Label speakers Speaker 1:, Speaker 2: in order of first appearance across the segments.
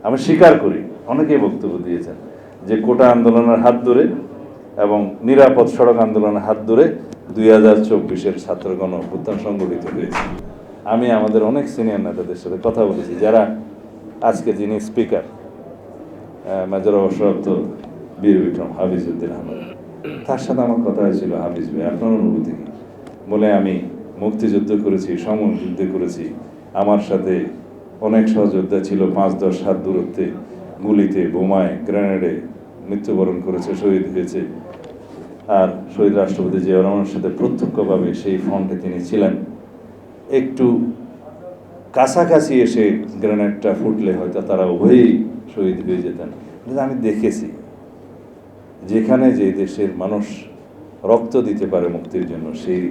Speaker 1: আমি স্বীকার করি, অনেকেই বক্তব্য দিয়েছেন যে কোটা আন্দোলনের হাত ধরে এবং নিরাপদ সড়ক আন্দোলনের হাত ধরে 2024-এর ছাত্র গণ অভ্যুত্থান সংগঠিত হয়েছে। আমি আমাদের অনেক সিনিয়র নেতাদের সাথে কথা বলেছি, যারা আজকে যিনি স্পিকার মেজর অবসরপ্রাপ্ত বীর বিক্রম হাফিজউদ্দিন আহমেদ, তার সাথে আমার কথা হয়েছিল, হাফিজ ভাই আপনার অনুভূতি কি? বলে আমি মুক্তিযুদ্ধ করেছি, সমর যুদ্ধ করেছি, আমার সাথে অনেক সহযোদ্ধা ছিল, 5-10 হাত দূরত্বে গুলিতে, বোমায়, গ্রেনেডে মৃত্যুবরণ করেছে, শহীদ হয়েছে। আর শহীদ রাষ্ট্রপতি জিয়াউর রহমানের সাথে প্রত্যক্ষভাবে সেই ফ্রন্টে তিনি ছিলেন। একটু কাছাকাছি এসে গ্রেনেডটা ফুটলে হয়তো তারা উভয়ই শহীদ হয়ে যেতেন। কিন্তু আমি দেখেছি যেখানে যে দেশের মানুষ রক্ত দিতে পারে মুক্তির জন্য, সেই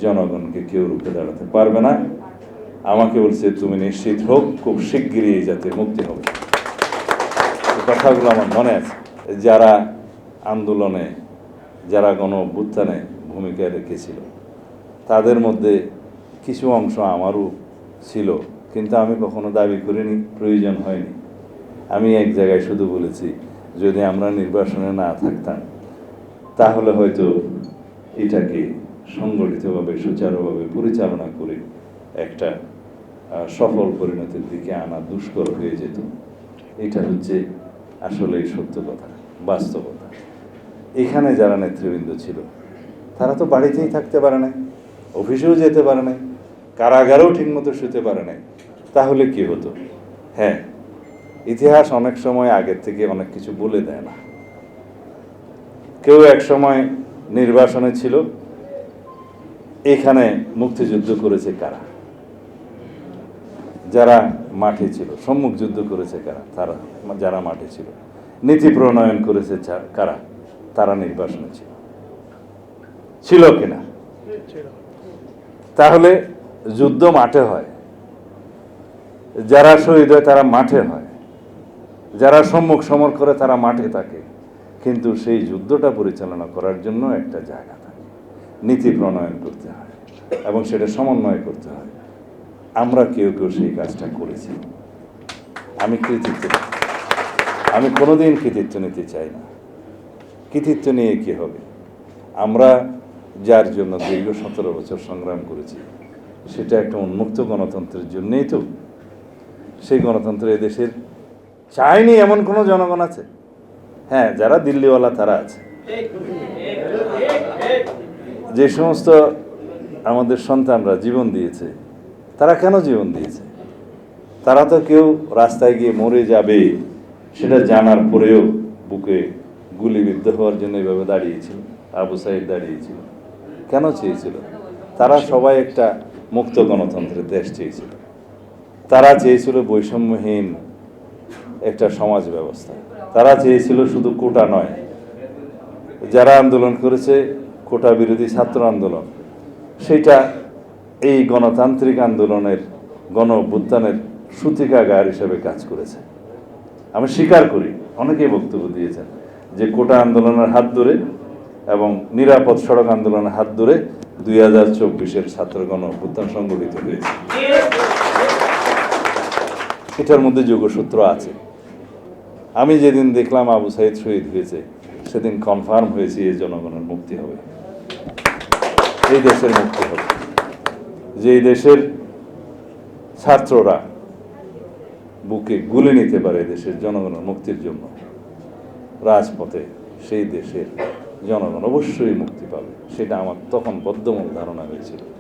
Speaker 1: জনগণকে কেউ রুখে দাঁড়াতে পারবে না। আমাকে বলছে তুমি নিশ্চিত হোক খুব শিগগিরই এই জাতির মুক্তি হবে। এই কথাগুলো আমার মনে আছে। যারা আন্দোলনে, যারা গণ অভ্যুত্থানে ভূমিকা রেখেছিল, তাদের মধ্যে কিছু অংশ আমারও ছিল, কিন্তু আমি কখনো দাবি করিনি, প্রয়োজন হয়নি। আমি এক জায়গায় শুধু বলেছি, যদি আমরা নির্বাসনে না থাকতাম তাহলে হয়তো এটাকে সংগঠিতভাবে সুচারুভাবে পরিচালনা করে একটা সফল পরিণতির দিকে আনা দুষ্কর হয়ে যেত। এটা হচ্ছে আসলে সত্য কথা, বাস্তবতা। এখানে যারা নেতৃবৃন্দ ছিল তারা তো বাড়িতেই থাকতে পারে নাই, অফিসেও যেতে পারে নাই, কারাগারেও ঠিকমতো শুতে পারে নাই। তাহলে কি হতো? হ্যাঁ, ইতিহাস অনেক সময় আগের থেকে অনেক কিছু বলে দেয় না। কেউ এক সময় নির্বাসনে ছিল, এখানে মুক্তিযুদ্ধ করেছে কারা? যারা মাঠে ছিল। সম্মুখ যুদ্ধ করেছে কারা? তারা, যারা মাঠে ছিল। নীতি প্রণয়ন করেছে কারা? তারা নির্বাসনে ছিল। ছিল কিনা? তাহলে যুদ্ধ মাঠে হয়, যারা শহীদ হয় তারা মাঠে হয়, যারা সম্মুখ সমর করে তারা মাঠে থাকে। কিন্তু সেই যুদ্ধটা পরিচালনা করার জন্য একটা জায়গা থাকে, নীতি প্রণয়ন করতে হয় এবং সেটা সমন্বয় করতে হয়। আমরা কেউ কেউ সেই কাজটা করেছি। আমি কোনোদিন কৃতিত্ব নিতে চাই না। কৃতিত্ব নিয়ে কি হবে? আমরা যার জন্য দীর্ঘ 17 বছর সংগ্রাম করেছি, সেটা একটা উন্মুক্ত গণতন্ত্রের জন্যেই তো। সেই গণতন্ত্র এদেশের চায়নি এমন কোনো জনগণ আছে? হ্যাঁ, যারা দিল্লিওয়ালা তারা আছে। যে সমস্ত আমাদের সন্তানরা জীবন দিয়েছে, তারা কেন জীবন দিয়েছে? তারা তো কেউ রাস্তায় গিয়ে মরে যাবে সেটা জানার পরেও বুকে গুলিবিদ্ধ হওয়ার জন্য এইভাবে দাঁড়িয়েছিল। আবু সাইদ দাঁড়িয়েছিল, কেন চেয়েছিল? তারা সবাই একটা মুক্ত গণতন্ত্রের দেশ চেয়েছিল। তারা চেয়েছিল বৈষম্যহীন একটা সমাজ ব্যবস্থা। তারা চেয়েছিল শুধু কোটা নয়, যারা আন্দোলন করেছে কোটা বিরোধী ছাত্র আন্দোলন, সেটা এই গণতান্ত্রিক আন্দোলনের, গণ অভ্যুত্থানের সূতিকাগার হিসেবে কাজ করেছে। আমি স্বীকার করি, অনেকেই বক্তব্য দিয়েছেন যে কোটা আন্দোলনের হাত ধরে এবং নিরাপদ সড়ক আন্দোলনের হাত ধরে 2024-এর ছাত্র গণ অভ্যুত্থান সংগঠিত হয়েছে। এটার মধ্যে যোগসূত্র আছে। আমি যেদিন দেখলাম আবু সাইদ শহীদ হয়েছে, সেদিন কনফার্ম হয়েছে এই জনগণের মুক্তি হবে, এই দেশের মুক্তি হবে। যে এই দেশের ছাত্ররা বুকে গুলি নিতে পারে দেশের জনগণের মুক্তির জন্য রাজপথে, সেই দেশের জনগণ অবশ্যই মুক্তি পাবে। সেটা আমার তখন বদ্ধমূল ধারণা হয়েছিল।